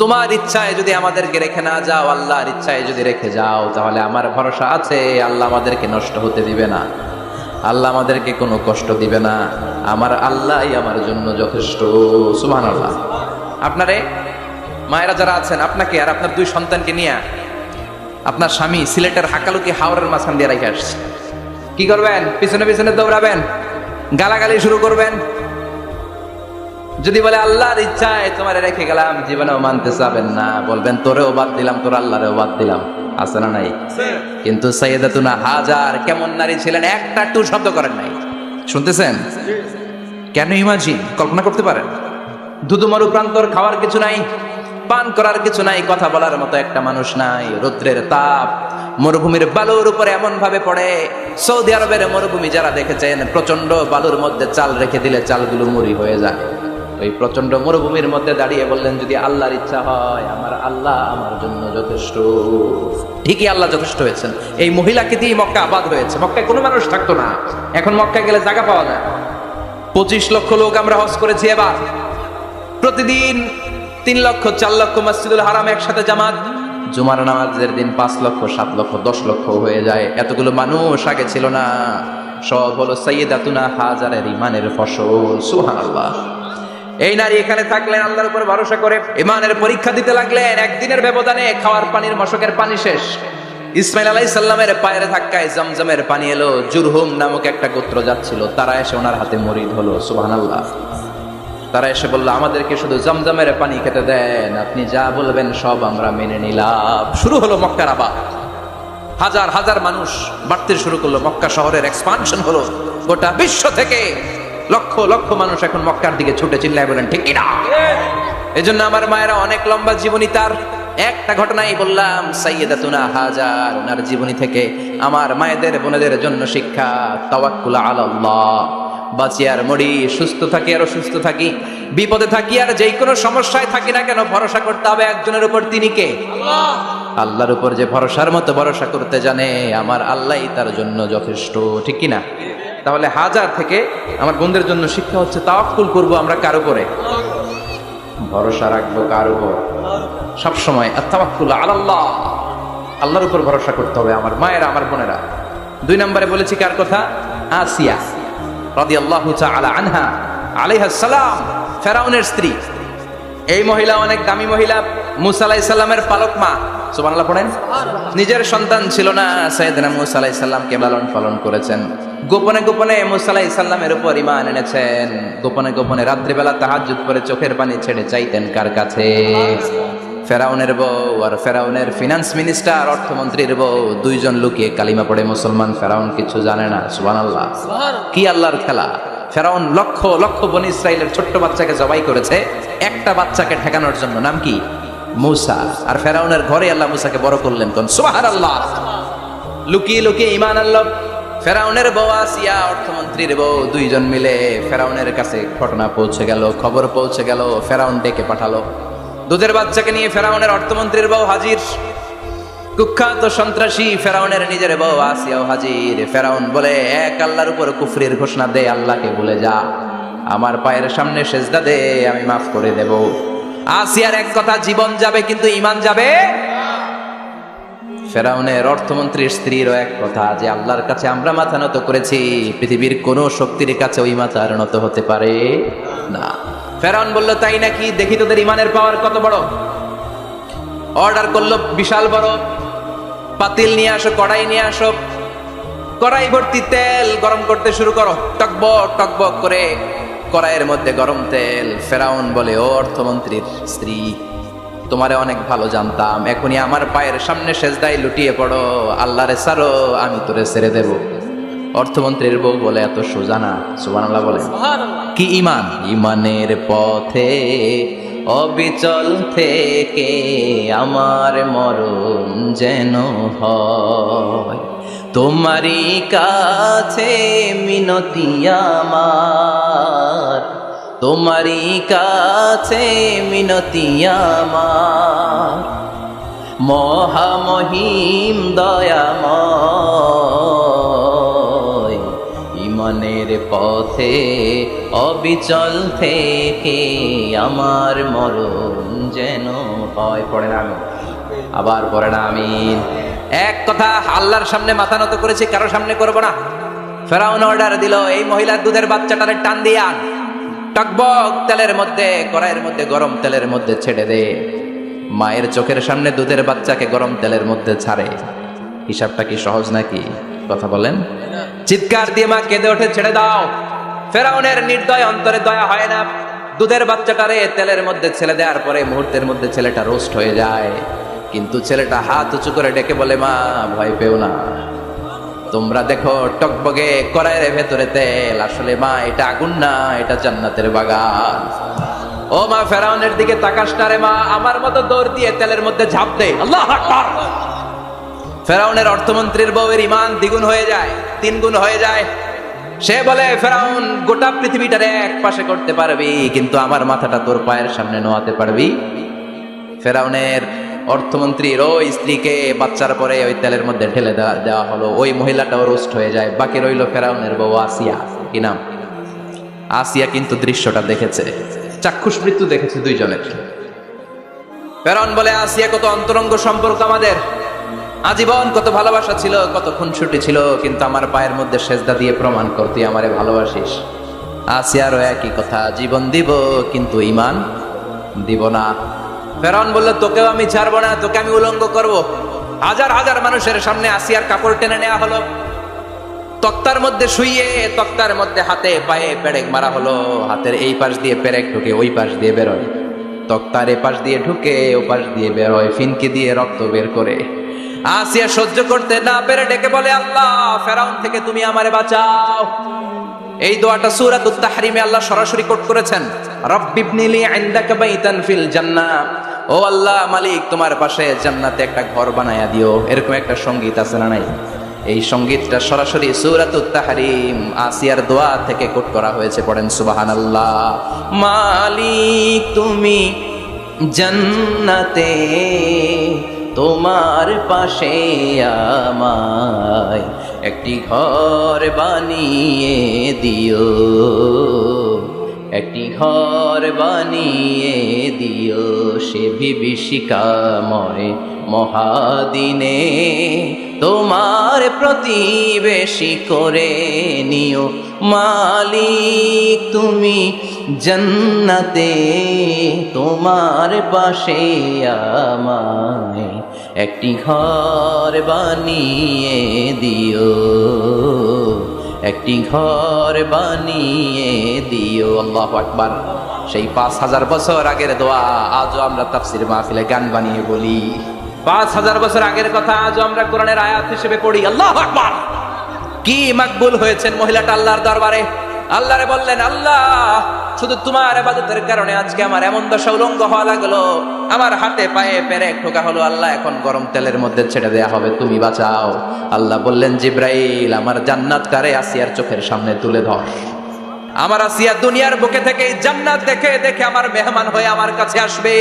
তোমার ইচ্ছায় যদি আমাদেরকে রেখে না যাও, আল্লাহর ইচ্ছায় যদি রেখে যাও, তাহলে আমার ভরসা আছে আল্লাহ আমাদেরকে নষ্ট হতে দিবে না, আল্লাহ আমাদেরকে কোনো কষ্ট দিবে না, আমার আল্লাহই আমার জন্য যথেষ্ট। সুবহানাল্লাহ। আপনারে মায়েরা যারা আছেন, আপনাকে আর আপনার দুই সন্তানকে নিয়ে আপনার স্বামী সিলেটের হাকালুকি হাওরের মাঝখান দিয়ে রেখে আসছে। কি করবেন? পিছনে পিছনে দৌড়াবেন, গালাগালি শুরু করবেন। যদি বলে আল্লাহর ইচ্ছায় তোমারে রেখে গেলাম, জীবনেও মানতে চাবেন না, বলবেন তোরেও বাদ দিলাম, তোর আল্লাহরেও বাদ দিলাম। আছে না নাই? কিন্তু সাইয়্যিদাতুনা হাজার কেমন নারী ছিলেন, একটা টু শব্দ করেন নাই। শুনতেছেন? কেন ইমাজিন, কল্পনা করতে পারেন? ধুধুমরু প্রান্তর, খাওয়ার কিছু নাই, পান করার কিছু নাই, কথা বলার মতো একটা মানুষ নাই, রৌদ্রের তাপ মরুভূমির বালুর উপরে এমন ভাবে পড়ে। সৌদি আরবের মরুভূমি যারা দেখেছেন, প্রচন্ড বালুর মধ্যে চাল রেখে দিলে চালগুলো মুড়ি হয়ে যায়। ওই প্রচন্ড মরুভূমির মধ্যে দাঁড়িয়ে বললেন, যদি আল্লাহর ইচ্ছা হয়, আমার আল্লাহ আমার জন্য যথেষ্ট। ঠিকই আল্লাহ যথেষ্ট হয়েছেন। এই মহিলাকে দিয়ে মক্কা আবাদ হয়েছে। মক্কায় কোনো মানুষ থাকতো না, এখন মক্কায় গেলে জায়গা পাওয়া যায়। 25 লক্ষ লোক আমরা হজ করেছি এবার। প্রতিদিন 3 লক্ষ 4 লক্ষ মসজিদুল হারাম একসাথে জামাত। জুমার নামাজের দিন 5 লক্ষ 7 লক্ষ 10 লক্ষ হয়ে যায়। এতগুলো মানুষ আগে ছিল না। সব হলো সাইয়্যিদাতুনা হাজারের ইমানের ফসল। সুবহানাল্লাহ। এই নারী এখানে থাকলেন, আল্লাহর উপর ভরসা করে ইমানের পরীক্ষা দিতে লাগলেন। একদিনের ব্যবধানে খাওয়ার পানির মশকের পানি শেষ। ইসমাইল আলাইহিস সালামের পায়ের ধাক্কায় জমজমের পানি এলো। জুরহুম নামক একটা গোত্র যাচ্ছিল, তারা এসে ওনার হাতে মুরিদ হলো। সুবহানাল্লাহ। তারা এসে বলল, আমাদেরকে শুধু জমজমের পানি খেতে দেন, আপনি যা বলবেন সব আমরা মেনে নিলাম। শুরু হলো মক্কার আবাদ। হাজার হাজার মানুষ বাড়তে শুরু করলো। মক্কা শহরের এক্সপানশন হলো। গোটা বিশ্ব থেকে লক্ষ লক্ষ মানুষ এখন মক্কার দিকে ছুটে চিল্লায় বলেন, ঠিক কিনা? এজন্য আমার মায়েরা অনেক লম্বা জীবনী। তার একটা ঘটনাই বললাম, সাইয়্যিদাতুনা হাজার, ওনার জীবনী থেকে আমার মায়েদের বোনেদের জন্য শিক্ষা। তাওয়াক্কুল আলাল্লাহ। বাঁচি আর মরি, সুস্থ থাকি আর অসুস্থ থাকি, বিপদে থাকি আর যেই কোনো সমস্যায় থাকি না কেন, ভরসা করতে হবে একজনের উপর। তিনি কে? আল্লাহ। আল্লাহর উপর যে ভরসার মতো ভরসা করতে জানে, আমার আল্লাহই তার জন্য যথেষ্ট। ঠিক কিনা? তাহলে হাজার থেকে আমার বোনদের জন্য শিক্ষা হচ্ছে, তাওয়াক্কুল করবো আমরা কার উপরে? ভরসা রাখবো কার উপর? সবসময় তাওয়াক্কুল আলাল্লাহ, আল্লাহর উপর ভরসা করতে হবে। আমার মায়েরা, আমার বোনেরা। 2 নম্বরে বলেছি কার কথা? আসিয়া রাদিয়াল্লাহু তাআলা আনহা আলাইহাস সালাম, ফেরাউনের স্ত্রী। এই মহিলা অনেক দামি মহিলা, মুসা আলাইহিস সালামের পালক মা। সুবহানাল্লাহ পড়েন। নিজের সন্তান ছিল না, সাইয়েদনা মুসা আলাইহিস সালামকে লালন পালন করেছেন। গোপনে গোপনে মুসা আলাইহিস সালামের উপর ঈমান এনেছেন। গোপনে গোপনে রাত্রিবেলা তাহাজ্জুদ করে চোখের পানি ছেড়ে চাইতেন কার কাছে? ফেরাউনের বউ আর ফেরাউনের ফিনান্স মিনিস্টার, অর্থমন্ত্রীর বউ, 2 জন লুকিয়ে কালিমা পড়ে মুসলমান। ফেরাউন কিছু জানে না। সুবহানাল্লাহ। কি আল্লাহর খেলা! ফেরাউন লক্ষ লক্ষ বনি ইসরাইলের ছোট্ট বাচ্চাকে জবাই করেছে একটা বাচ্চাকে ঠেকানোর জন্য। নাম কি? মুসা। আর ফেরাউনের ঘরে আল্লাহ মুসাকে বড় করলেন। কোন? সুবহানাল্লাহ। লুকিয়ে লুকিয়ে ঈমান আনলো। ফেরাউনের বউ আসিয়া, অর্থমন্ত্রীর বউ, 2 জন মিলে ফেরাউনের কাছে ঘটনা পৌঁছে গেল, খবর পৌঁছে গেল। ফেরাউন ডেকে পাঠালো। দুধের বাচ্চাকে নিয়ে ফেরাউনের অর্থমন্ত্রীর বউ হাজির। কুখ্যাত সন্ত্রাসী ফেরাউনের নিজের বউ আসিয়াও হাজির। ফেরাউন বলে, এক আল্লাহর উপর কুফরির ঘোষণা দে, আল্লাহকে ভুলে যা, আমার পায়ের সামনে সেজদা দে, আমি মাফ করে দেব। আসিয়ার এক কথা, জীবন যাবে কিন্তু ঈমান যাবে। ফেরাউনের অর্থমন্ত্রীর স্ত্রীরও এক কথা, যে আল্লাহর কাছে আমরা মাথা নত করেছি, পৃথিবীর কোন শক্তির কাছে ওই মাথা আর নত হতে পারে না। ফেরাউন বলল, তাই নাকি, দেখি তোদের ঈমানের পাওয়ার কত বড়। অর্ডার করলো বিশাল বড় পাতিল নিয়ে আসো, কড়াই নিয়ে আসো, কড়াই ভর্তি তেল গরম করতে শুরু করো, টকবক টকবক করে কড়াইয়ের মধ্যে গরম তেল। ফেরাউন বলে, ও অর্থমন্ত্রীর স্ত্রী, তোমারে অনেক ভালো জানতাম, এখনই আমার পায়ের সামনে সেজদায় লুটিয়ে পড়ো, আল্লাহরে ছাড়ো, আমি তোরে ছেড়ে দেব। অর্থমন্ত্রীর বউ বলে, এত সোজা না। সুবহানাল্লাহ বলে। কি ঈমান? ঈমানের পথে অবিচল থেকে আমার মরণ যেন হয়, তোমারই কাছে মিনতি আমার, তোমারই কাছে মিনতি আমার, মহামহিম দয়াময়, ঈমানের পথে অবিচল থেকে আমার মরণ যেন হয়। পড়ে না আমি, আবার পড়ে না আমি। এক কথা, আল্লাহর সামনে মাথা নত করেছি, কারো সামনে করব না। ফেরাউন অর্ডার দিল, এই মহিলার দুধের বাচ্চাটারে টান দিয়ে আন, টকবক তেলের মধ্যে, কড়াইয়ের মধ্যে গরম তেলের মধ্যে ছেড়ে দে। মায়ের চোখের সামনে দুধের বাচ্চাকে গরম তেলের মধ্যে ছাড়ে। হিসাবটা কি সহজ নাকি? কথা বলেন। চিৎকার দিয়ে মা কেঁদে ওঠে, ছেড়ে দাও। ফেরাউনের নির্দয় অন্তরে দয়া হয় না। দুধের বাচ্চাটারে তেলের মধ্যে ছেড়ে দেওয়ার পরে মুহূর্তের মধ্যে ছেলেটা রোস্ট হয়ে যায়, কিন্তু ছেলেটা হাত উঁচু করে ডেকে বলে, মা ভয় পেও না, তোমরা দেখো টকবগে কড়াইয়ের ভেতরে তেল, আসলে মা এটা আগুন না, এটা জান্নাতের বাগান। ও মা, ফেরাউনের দিকে তাকাস না রে মা, আমার মতো দৌড় দিয়ে তেলের মধ্যে ঝাঁপ দে। আল্লাহু আকবার। ফেরাউনের অর্থমন্ত্রীর বউয়ের ঈমান দ্বিগুণ হয়ে যায়, তিনগুণ হয়ে যায়। সে বলে, ফেরাউন, গোটা পৃথিবীটারে এক পাশে করতে পারবি, কিন্তু আমার মাথাটা তোর পায়ের সামনে নোয়াতে পারবি? ফেরাউনের অর্থমন্ত্রীর ওই স্ত্রীকে বাচ্চার পরে ওই তেলের মধ্যে ঢেলে দেওয়া হলো। ওই মহিলাটাও রোস্ট হয়ে যায়। বাকি রইল ফেরাউনের বউ আসিয়া। কি নাম? আসিয়া কিন্তু দৃশ্যটা দেখেছে, চাক্ষুষ মৃত্যু দেখেছে দুইজনের। ফেরাউন বলে, আসিয়া, কত অন্তরঙ্গ সম্পর্ক আমাদের, আজীবন কত ভালোবাসা ছিল, কত খুনসুটি ছিল, কিন্তু আমার পায়ের মধ্যে সেজদা দিয়ে প্রমাণ কর তুই আমারে ভালোবাসিস। আসিয়ারও একই কথা, জীবন দিব কিন্তু ঈমান দিব না। ফেরাউন বলল, তোকেও আমি ছাড়বো না, তোকে আমি উলঙ্গ করব। হাজার হাজার মানুষের সামনে আসিয়ার কাপড় টেনে নেওয়া হলো, তক্তার মধ্যে শুইয়ে তক্তার মধ্যে হাতে পায়ে পেরেক মারা হলো। হাতের এই পাশ দিয়ে পেরেক ঢুকে ওই পাশ দিয়ে বেরোয়, তক্তার এ পাশ দিয়ে ঢুকে ও পাশ দিয়ে বেরোয়, ফিনকি দিয়ে রক্ত বের করে। আসিয়া সহ্য করতে না পেরে ডেকে বলে, আল্লাহ, ফেরাউন থেকে তুমি আমারে বাঁচাও। এই দোয়াটা সূরাতুত তাহরিমে আল্লাহ সরাসরি কোট করেছেন, রব্বিবনিলি ইনদাকা বাইতান ফিল জান্নাহ, ও আল্লাহ মালিক, তোমার পাশে জান্নাতে একটা ঘর বানায়া দিও। এরকম একটা সঙ্গীত আছে না নাই? এই সঙ্গীতটা সরাসরি সূরাতুত তাহরিম আসিয়ার দোয়া থেকে কোট করা হয়েছে। পড়েন সুবহানাল্লাহ। মালিক তুমি জান্নাতে, তোমার পাশে আমায় একটি ঘর বানিয়ে দিও, একটি ঘর বানিয়ে দিও, সে বিভীষিকাময় মহাদিনে তোমার প্রতিবেশী করে নিও। মালিক তুমি জান্নাতে, তোমার পাশে আমায় একটি ঘর বানিয়ে দিও, একটি ঘর বানিয়ে দিও। আল্লাহু আকবার। সেই 5000 বছর আগের দোয়া আজও আমরা তাফসীর মাহফিলে গান বানিয়ে বলি। 5000 বছর আগের কথা আজও আমরা কোরআনের আয়াত হিসেবে পড়ি। আল্লাহু আকবার। কি মাকবুল হয়েছেন মহিলাটা আল্লাহর দরবারে। আল্লাহরে বললেন, আল্লাহ, শুধু তোমার ইবাদতের কারণে আজকে আমার এমন দশা উলঙ্গ হওয়া লাগলো, আমার হাতে পায়ে পেরেক ঠোকা হলো। আল্লাহ, এখন গরম তেলের মধ্যে ছেড়ে দেয়া হবে, তুমি বাঁচাও। আল্লাহ বললেন, জিব্রাইল, আমার জান্নাতটারে আসিয়ার চোখের সামনে তুলে ধর। আমার আসিয়া দুনিয়ার বুকে থেকে জান্নাত দেখে দেখে আমার মেহমান হয়ে আমার কাছে আসবে।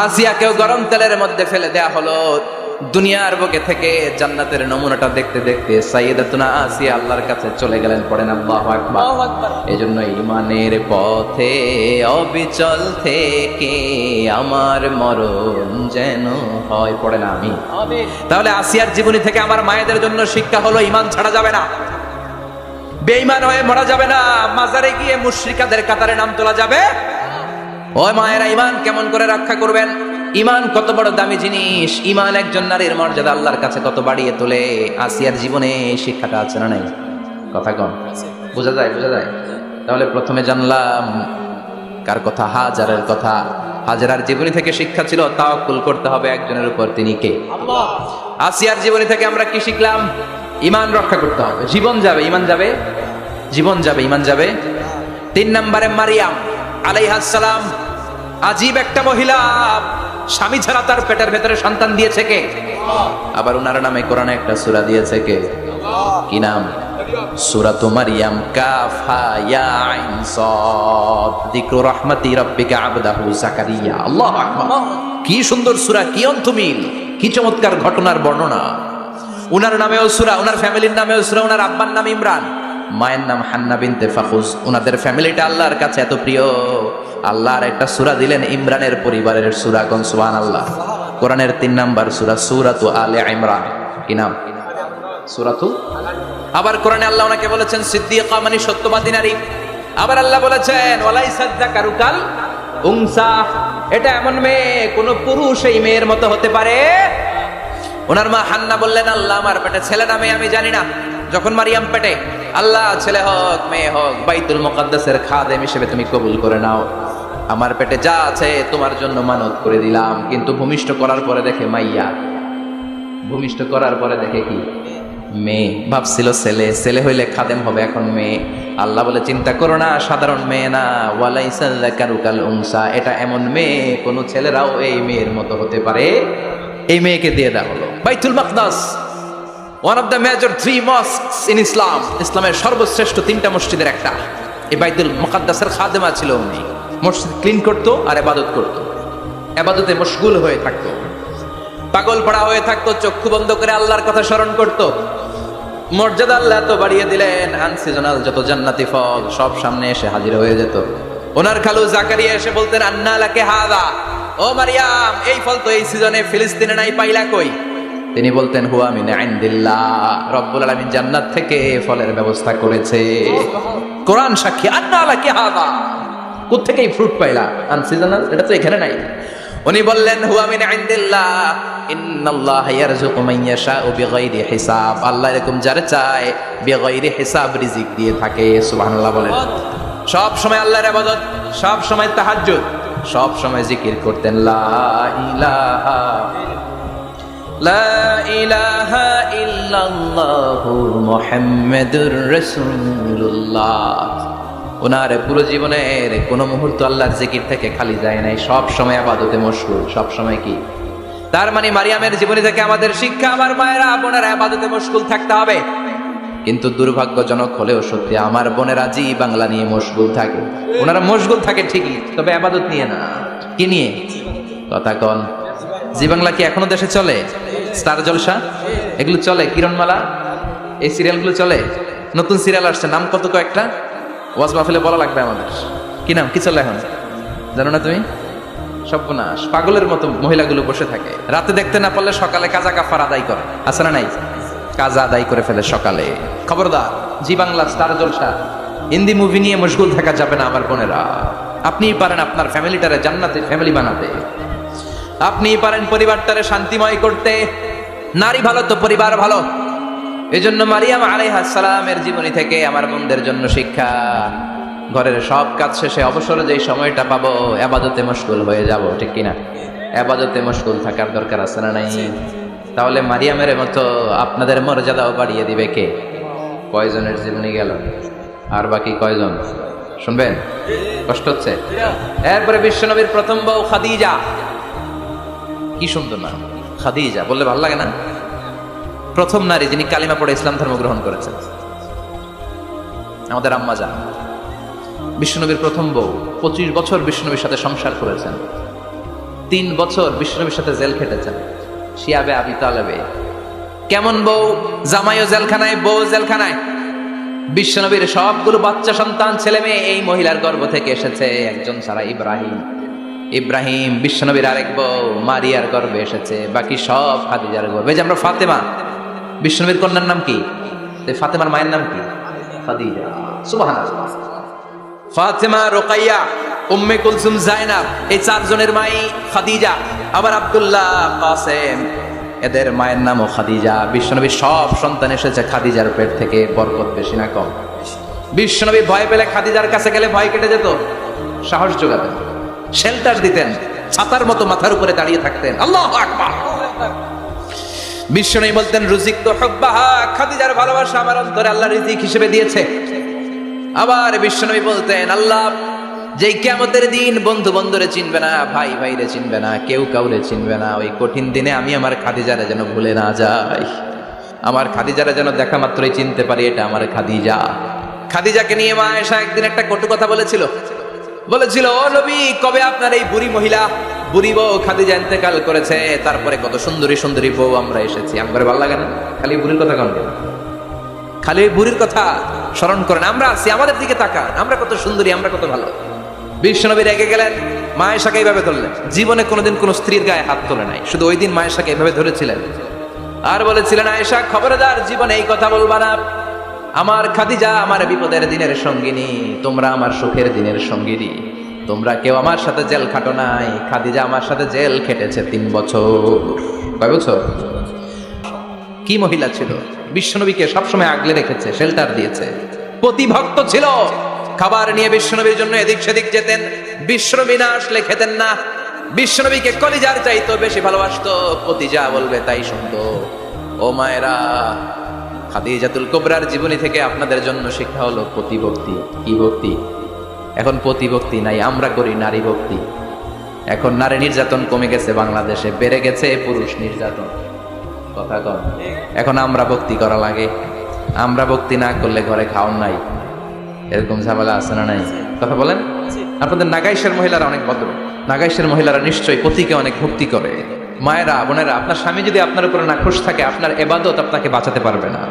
আসিয়াকেও গরম তেলের মধ্যে ফেলে দেয়া হলো। দুনিয়ার বুকে থেকে জান্নাতের নমুনাটা দেখতে দেখতে সাইয়েদাতুনা আসিয়া আল্লাহর কাছে চলে গেলেন, পড়েন আল্লাহু আকবার। এজন্য ঈমানের পথে অবিচল থেকে আমার মরণ যেন হয়, পড়েন আমিন। তাহলে আসিয়ার জীবনী থেকে আমার মায়েদের জন্য শিক্ষা হলো ঈমান ছাড়া যাবে না, বেঈমান হয়ে মরা যাবে না, মাজারে গিয়ে মুশরিকাদের কাতারে নাম তোলা যাবে। ও মায়েরা, ঈমান কেমন করে রক্ষা করবেন? ঈমান কত বড় দামি জিনিস, ঈমান একজন নারীর মর্যাদা আল্লাহর কাছে কত বাড়িয়ে তোলে। আসিয়ার জীবনে এই শিক্ষাটা আছে না নাই? কথা কম, বোঝা যায়? বোঝা যায়। তাহলে প্রথমে জানলাম কার কথা? হাজারের কথা। হাজারার জীবনী থেকে শিক্ষা ছিল তাওয়াক্কুল করতে হবে একজনের উপর, তিনি কে? আল্লাহ। আসিয়ার জীবনী থেকে আমরা কি শিখলাম? ঈমান রক্ষা করতে হবে। জীবন যাবে, ঈমান যাবে, জীবন যাবে, ঈমান যাবে। 3 নম্বরে মারিয়াম আলাইহিস সালাম, আজীব একটা মহিলা, স্বামী ছাড়া তার পেটের ভেতরে সন্তান দিয়েছে কে? আবার ওনার নামে কোরআনে একটা সূরা দিয়েছে কে? কি নাম? সূরাতু মারিয়াম, কাফ হা ইয়া আইন সাদ, যিকরু রাহমাতি রাব্বিকা আবদাহু যাকারিয়া। আল্লাহু আকবার। কি সুন্দর সূরা, কি অন্তমিল, কি চমৎকার ঘটনার বর্ণনা। উনার নামেও সূরা, উনার ফ্যামিলির নামেও সূরা। উনার আব্বার নাম ইমরান, মায়ের নাম হান্না বিনতে ফাখুজ। উনাদের ফ্যামিলিটা আল্লাহর কাছে এত প্রিয়, আল্লাহর একটা সূরা দিলেন ইমরানের পরিবারের সূরা। কোন? সুবহানাল্লাহ। কোরআনের 3 নাম্বার সূরা, সূরাতু আলে ইমরান। কি নাম? সূরাতু। আবার কোরআনে আল্লাহ ওনাকে বলেছেন সিদ্দিকা, মানে সত্যবাদী নারী। আবার আল্লাহ বলেছেন ওয়ালাইসা যাকারু কাল উনসা, এটা এমন মেয়ে কোন পুরুষ এই মেয়ের মতো হতে পারে? ওনার মা হান্না বললেন, আল্লাহ আমার পেটে ছেলে না মেয়ে আমি জানি না। যখন মারিয়াম পেটে, আল্লাহ ছেলে হোক মেয়ে হোক বাইতুল মুকাদ্দাসের খাদেম হিসেবে তুমি কবুল করে নাও। আমার পেটে যা আছে তোমার জন্য মানত করে দিলাম। কিন্তু ভূমিষ্ঠ করার পরে দেখে মাইয়া, ভূমিষ্ঠ করার পরে দেখে কি? মেয়ে। ভাবছিল ছেলে, ছেলে হইলে খাদেম হবে, এখন মেয়ে। আল্লাহ বলে চিন্তা করো না, সাধারণ মেয়ে না, ওয়ালাইসা যাকারু কাল উনসা, এটা এমন মেয়ে কোন ছেলেরাও এই মেয়ের মতো হতে পারে। এই মেয়েকে দিয়ে দেওয়া হলো Baitul Maqdas, one of the major 3 mosques in Islam. ইসলামের সর্বশ্রেষ্ঠ 3টা মসজিদের একটা। এই বাইতুল মুকাদ্দাসের খাদেমা ছিল উনি। মসজিদ ক্লিন করতো আর ইবাদত করতো, ইবাদতে মশগুল হয়ে থাকতো, পাগল পড়া হয়ে থাকতো, চক্ষু বন্ধ করে আল্লাহর কথা স্মরণ করতো। মর্যাদা আল্লাহ তো বাড়িয়ে দিলেন, আনসিজনাল যত জান্নাতি ফল সব সামনে এসে হাজির হয়ে যেত। ওনার খালু জাকারিয়া এসে বলতেন, আন্না লাকে হাযা, ও মারিয়াম এই ফল তো এই সিজনে ফিলিস্তিনে নাই, পাইলা কই? তিনি বলতেন হুয়া মিন ইনদিল্লাহ, রব্বুল আলামিন জান্নাত থেকে ফলের ব্যবস্থা করেছে। কোরআন সাক্ষী, আন্না লাকে হাযা, কোথা থেকে এই ফ্রুট পাইলা? আনসিজনাল, এটা তো এখানে নাই। উনি বললেন হুয়া মিন ইনদিল্লাহ, ইন্নাল্লাহা ইয়ারযুকু মান ইয়াশাউ বিগাইরি হিসাব, আল্লাহ এরকম যারে চায় বিগাইরি হিসাব রিজিক দিয়ে থাকে। সুবহানাল্লাহ বলেন। সব সময় আল্লাহর ইবাদত, সব সময় তাহাজ্জুদ, সব সময় জিকির করতেন লা ইলাহা ইল্লাল্লাহু মুহাম্মাদুর রাসূলুল্লাহ। ওনার পুরো জীবনের কোনো মুহূর্ত আল্লাহর জিকির থেকে খালি যায় নাই, সব সময় ইবাদতে মশগুল, সব সময় কি? তার মানে মারিয়ামের জীবনী থেকে আমাদের শিক্ষা, আমার মায়েরা বোনেরা ইবাদতে মশগুল থাকতে হবে। কিন্তু দুর্ভাগ্যজনক হলেও সত্যি, আমার বোনেরা জি বাংলা নিয়ে মশগুল থাকে। ওনারা মশগুল থাকে ঠিকই, তবে ইবাদত নিয়ে না। কি নিয়ে? কথা কন। জি বাংলা কি এখনো দেশে চলে? স্টার জলসা এগুলো চলে, কিরণমালা, এই সিরিয়ালগুলো চলে। নতুন সিরিয়াল আসছে, নাম কত কয়েকটা, ওয়াজ মাহফিলে বলা লাগবে আমাদের। কি নাম, কি চলে এখন জানো না তুমি? সর্বনাশ, পাগলের মতো মহিলাগুলো বসে থাকে, রাতে দেখতে না পারলে সকালে কাজা কাফার আদায় করে, আছে না নাই? কাজা আদায় করে ফেলে সকালে। খবরদার, জি বাংলা, স্টার জলসা, হিন্দি মুভি নিয়ে মশগুল থাকা যাবে না আমার বোনেরা। আপনিই পারেন আপনার ফ্যামিলিটারে জান্নাতে ফ্যামিলি বানাতে, আপনিই পারেন পরিবারটারে শান্তিময় করতে। নারী ভালো তো পরিবার ভালো। এজন্য মারিয়াম আলাইহিস সালামের জীবনী থেকে আমার বোনদের জন্য শিক্ষা, ঘরের সব কাজ শেষে অবসরে যেই সময়টা পাবো ইবাদতে মশগুল হয়ে যাব, ঠিক কিনা? ইবাদতে মশগুল থাকার দরকার আছে না নাই? তাহলে মারিয়ামের মতো আপনাদের মর্যাদাও বাড়িয়ে দিবে কে? কয়জনের জীবনী গেল, আর বাকি কয়জন শুনবেন? কষ্ট হচ্ছে? এরপরে বিশ্বনবীর প্রথম বউ খাদিজা, কি সুন্দর নাম খাদিজা, বললে ভালো লাগে না? প্রথম নারী যিনি কালিমা পড়ে ইসলাম ধর্ম গ্রহণ করেছেন, আমাদের আম্মা জান, বিশ্বনবীর প্রথম বউ। 25 বছর বিশ্বনবীর সাথে সংসার করেছেন, 3 বছর বিশ্বনবীর সাথে জেল খেটেছেন। শিয়াবে আবি তালেবে। কেমন বউ? জামাইও জেলখানায়, বউ জেলখানায়। বিশ্বনবীর সবগুলো বাচ্চা সন্তান ছেলে মেয়ে এই মহিলার গর্ভ থেকে এসেছে, একজন ছাড়া ইব্রাহিম। ইব্রাহিম বিশ্বনবীর আরেক বউ মারিয়ার গর্ভে এসেছে, বাকি সব খাদিজার গর্ভে। যে আমরা ফাতেমা, বিশ্বনবীর কন্যার নাম কি? ফাতেমার মায়ের নাম কি? খাদিজা। সুবহানাল্লাহ। ফাতেমা, রোকাইয়া, উম্মে কুলসুম, জাইনাব, এই চারজনের মাই খাদিজা। আবার আব্দুল্লাহ, কাসেম, এদের মায়ের নামও খাদিজা। বিশ্বনবীর সব সন্তান এসেছে খাদিজার পেট থেকে। বরকত বেশি না কম? বিশ্বনবী ভয় পেলে খাদিজার কাছে গেলে ভয় কেটে যেত, সাহস যোগাতেন, শেল্টার দিতেন, ছাতার মতো মাথার উপরে দাঁড়িয়ে থাকতেন। আল্লাহু আকবার। বিশ্বনবী বলতেন, রুজিক তো হুব্বাহা, খাদিজার ভালোবাসা আমার অন্তরে আল্লাহ রিজিক হিসেবে দিয়েছে। আবার বিশ্বনবী বলতেন, আল্লাহ যেই কিয়ামতের দিন বন্ধু বন্ধুরে চিনবে না, ভাই ভাইরে চিনবে না, কেউ কাউরে চিনবে না, ওই কঠিন দিনে আমি আমার খাদিজারে যেন ভুলে না যাই, আমার খাদিজারে যেন দেখা মাত্রই চিনতে পারি এটা আমার খাদিজা। খাদিজাকে নিয়ে মা আয়েশা একদিন একটা কটু কথা বলেছিল। ও নবী, কবে আপনার এই বুড়ি মহিলা, বুড়ি বউ খাদিজা ইন্তেকাল করেছে, তারপরে কত সুন্দরী সুন্দরী বউ আমরা এসেছি। আমার ভালো লাগে না? খালি বুড়ির কথা কেন? খালি ওই বুড়ির কথা স্মরণ করেন। আমরা আছি, আমাদের দিকে তাকান, আমরা কত সুন্দরী, আমরা কত ভালো। বিশ্বনবী রেগে গেলেন, মা আয়েশাকে এইভাবে ধরলেন। জীবনে কোনোদিন কোনো স্ত্রীর গায়ে হাত তোলে নাই, শুধু ওই দিন মা আয়েশাকে এইভাবে ধরেছিলেন আর বলেছিলেন, আয়েশা খবরদার, জীবনে এই কথা বলবা না। আমার খাদিজা আমার বিপদের দিনের সঙ্গিনী, তোমরা আমার সুখের দিনের সঙ্গিনী। তোমরা কেউ আমার সাথে জেল খাটো নাই, খাদিজা আমার সাথে জেল খেটেছে 3 বছর। কয় বছর? কি মহিলা ছিল! বিশ্বনবীকে সবসময় আগলে রেখেছে, শেল্টার দিয়েছে, প্রতিভক্ত ছিল। খাবার নিয়ে বিশ্বনবীর জন্য এদিক সেদিক যেতেন, বিশ্বনবী না আসলে খেতেন না। বিশ্বনবীকে কলিজার চাইতো বেশি ভালোবাসতো, প্রতি যা বলবে তাই শুনতো। ও মায়েরা, খাদিজাতুল কুবরার জীবনী থেকে আপনাদের জন্য শিক্ষা হলো প্রতিভক্তি। কি ভক্তি? এখন প্রতিভক্তি নাই, আমরা করি নারী ভক্তি। এখন নারী নির্যাতন কমে গেছে বাংলাদেশে, বেড়ে গেছে পুরুষ নির্যাতন। কথা কম। এখন আমরা ভক্তি করা লাগে, আমরা ভক্তি না করলে ঘরে খাওয়ান নাই, এরকম ঝামেলা আছে না নাই? কথা বলেন। আপনাদের নাগাইশের মহিলারা অনেক ভদ্র, নাগাইশের মহিলারা নিশ্চয়ই পতিকে অনেক ভক্তি করে। মায়েরা, বোনেরা, আপনার স্বামী যদি আপনার উপরে নাখোশ থাকে, আপনার এবাদত আপনাকে বাঁচাতে পারবে না।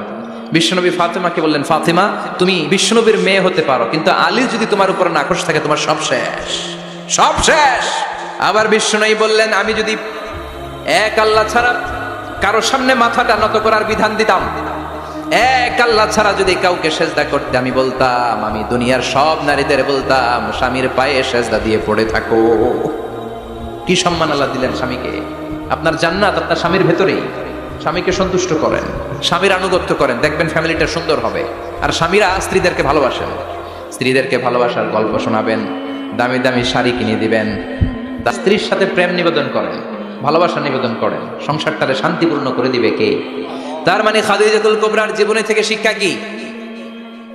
বিশ্বনবী ফাতেমাকে বললেন, ফাতেমা তুমি বিশ্বনবীর মেয়ে হতে পারো, কিন্তু আলী যদি তোমার উপরে নাখোশ থাকে, তোমার সব শেষ, সব শেষ। আবার বিশ্বনবী বললেন, আমি যদি এক আল্লাহ ছাড়া কারো সামনে মাথাটা নত করার বিধান দিতাম, এক আল্লাহ ছাড়া যদি কাউকে সেজদা করতে আমি বলতাম, আমি দুনিয়ার সব নারীদের বলতাম স্বামীর পায়ে সেজদা দিয়ে পড়ে থাকো। কি সম্মান আল্লাহ দিলেন স্বামীকে! আপনার জান্নাত আপনার স্বামীর ভেতরেই। স্বামীকে সন্তুষ্ট করেন, স্বামীর আনুগত্য করেন, দেখবেন ফ্যামিলিটা সুন্দর হবে। আর স্বামীরা স্ত্রীদেরকে ভালোবাসেন, স্ত্রীদেরকে ভালোবাসার গল্প শোনাবেন, দামি দামি শাড়ি কিনে দিবেন, তার স্ত্রীর সাথে প্রেম নিবেদন করেন, ভালোবাসা নিবেদন করেন, সংসারটারে শান্তিপূর্ণ করে দিবে কে? তার মানে খাদিজাতুল কুবরার জীবনী থেকে শিক্ষা কি?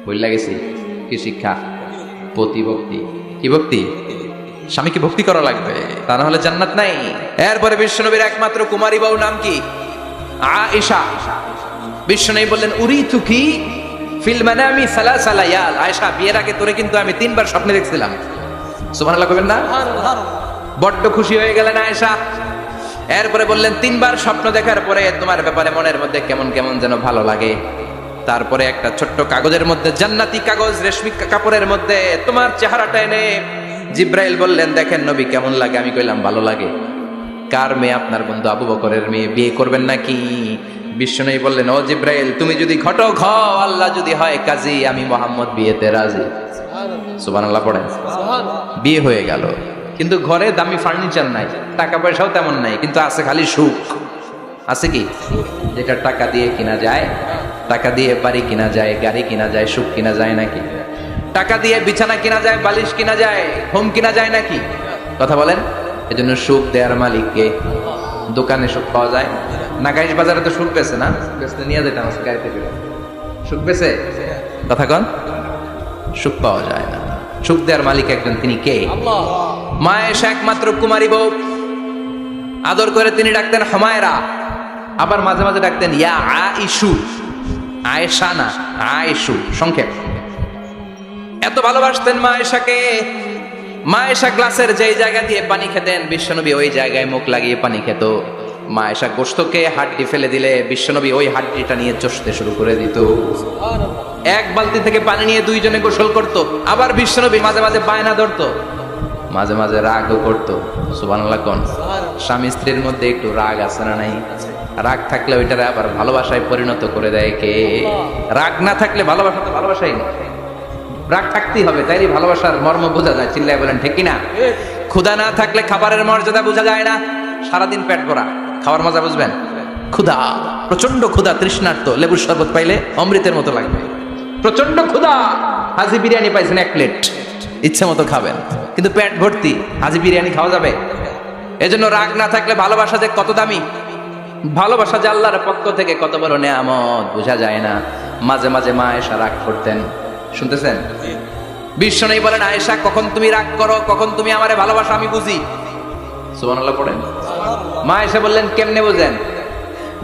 বইলা গেছি কি শিক্ষা? প্রতিভক্তি। কি ভক্তি? স্বামীকে ভক্তি করা লাগবে, তা না হলে জান্নাত নাই। এরপরে বিশ্বনবীর একমাত্র কুমারী বউ নাম কি? আয়েশা। বিশ্বনবী বললেন, উরিতুকি ফিল মানামি সালাসা লায়াল। আয়েশা, বিয়ের আগে তোরে কিন্তু আমি 3 বার স্বপ্নে দেখছিলাম। সুবহানাল্লাহ কইবেন না? বড্ড খুশি হয়ে গেলেন আয়েশা। এরপরে বললেন, 3 বার স্বপ্ন দেখার পরে তোমার ব্যাপারে মনের মধ্যে কেমন কেমন যেন ভালো লাগে। তারপরে একটা ছোট্ট কাগজের মধ্যে, জান্নাতি কাগজ, রেশমি কাপড়ের মধ্যে তোমার চেহারাটা এনে জিব্রাইল বললেন, দেখেন নবী কেমন লাগে। আমি কইলাম, ভালো লাগে। কার মেয়ে? আপনার বন্ধু আবু বকরের মেয়ে, বিয়ে করবেন নাকি? বিশ্বনবী বললেন, ও জিব্রাইল, তুমি যদি ঘটক হও, আল্লাহ যদি হয় কাজী, আমি মুহাম্মদ বিয়েতে রাজি। সুবহানাল্লাহ পড়েন। বিয়ে হয়ে গেল, কিন্তু ঘরে দামি ফার্নিচার নাই, টাকা পয়সাও তেমন নাই, কিন্তু আছে খালি সুখ। আছে কি? যেটা টাকা দিয়ে কিনা যায়, টাকা দিয়ে বাড়ি কিনা যায়, গাড়ি কিনা যায়, সুখ কিনা যায় নাকি? টাকা দিয়ে বিছানা কিনা যায়, বালিশ কিনা যায়, হোম কিনা যায় নাকি? কথা বলেন। এজন্য সুখ দেয়ার মালিককে। দোকানে সুখ পাওয়া যায়? নাগাইশ বাজারে তো সুখ বেছে না, বেচতে নিয়ে যেতে আমার গাড়িতে করে। সুখ বেছে? কথা কন। সুখ পাওয়া যায় না। সুখ দেয়ার মালিক একজন, তিনি কে? আল্লাহ। মা আয়েশা একমাত্র কুমারী বউ, আদর করে তিনি ডাকতেন হুমায়রা, আবার মাঝে মাঝে ডাকতেন ইয়া আয়েশু। আয়েশা না, আয়েশু, সংক্ষেপ। এত ভালোবাসতেন মা আয়েশাকে। মা আয়েশা গ্লাসের যেই জায়গা দিয়ে পানি খেতেন, বিশ্বনবী ওই জায়গায় মুখ লাগিয়ে পানি খেত। মা আয়েশা গোশতকে হাড্ডি ফেলে দিলে বিশ্বনবী ওই হাড্ডিটা নিয়ে চষতে শুরু করে দিত। এক বালতি থেকে পানি নিয়ে দুইজনে গোসল করত। আবার বিশ্বনবী মাঝে মাঝে বায়না ধরতো, মাঝে মাঝে রাগও করতো। সুবহানাল্লাহ কোন। স্বামী স্ত্রীর মধ্যে একটু রাগ আছে না নাই? রাগ থাকলে ওইটারে আবার ভালোবাসায় পরিণত করে দেয় কে? রাগ না থাকলে ভালোবাসা তো ভালোবাসাই না, রাগ থাকতেই হবে, তাইলে ভালোবাসার মর্ম বোঝা যায়। চিল্লায় বলেন ঠিক কিনা? ক্ষুধা না থাকলে খাবারের মর্যাদা বোঝা যায় না। সারাদিন পেট ভরা, খাওয়ার মজা বুঝবেন? ক্ষুধা, প্রচন্ড ক্ষুধা, তৃষ্ণার্ত, লেবুর শরবত পাইলে অমৃতের মতো লাগবে। প্রচন্ড ক্ষুধা, হাজি বিরিয়ানি পাইছেন 1 প্লেট, ইচ্ছে মতো খাবেন, কিন্তু পেট ভর্তি, হাজি বিরিয়ানি খাওয়া যাবে? এজন্য রাগ না থাকলে ভালোবাসা যে কত দামি, ভালোবাসা যে আল্লাহর পক্ষ থেকে কত বড় নেয়ামত বোঝা যায় না। মাঝে মাঝে মা আয়েশা রাগ করতেন, শুনতেছেন? বিশ্বনবী বলেন, আয়েশা কখন তুমি রাগ করো, কখন তুমি আমারে ভালোবাসো আমি বুঝি। সুবহানাল্লাহ পড়েন। মা আয়েশা বললেন, কেমনে বুঝেন?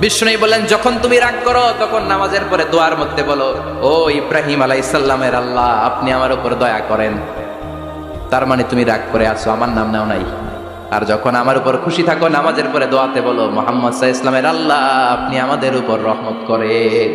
বিশ্বনবী বললেন, যখন তুমি রাগ করো তখন নামাজের পরে দোয়ার মধ্যে বলো, ও ইব্রাহিম আলাইহিস সালামের আল্লাহ, আপনি আমার উপর দয়া করেন। তার মানে তুমি রাগ করে আছো, আমার নাম নাও নাই। আর যখন আমার উপর খুশি থাকো নামাজের পরে দোয়াতে বলো, মুহাম্মদ সাল্লাল্লাহু আলাইহি ওয়াসাল্লামের আল্লাহ, আপনি আমাদের উপর রহমত করেন।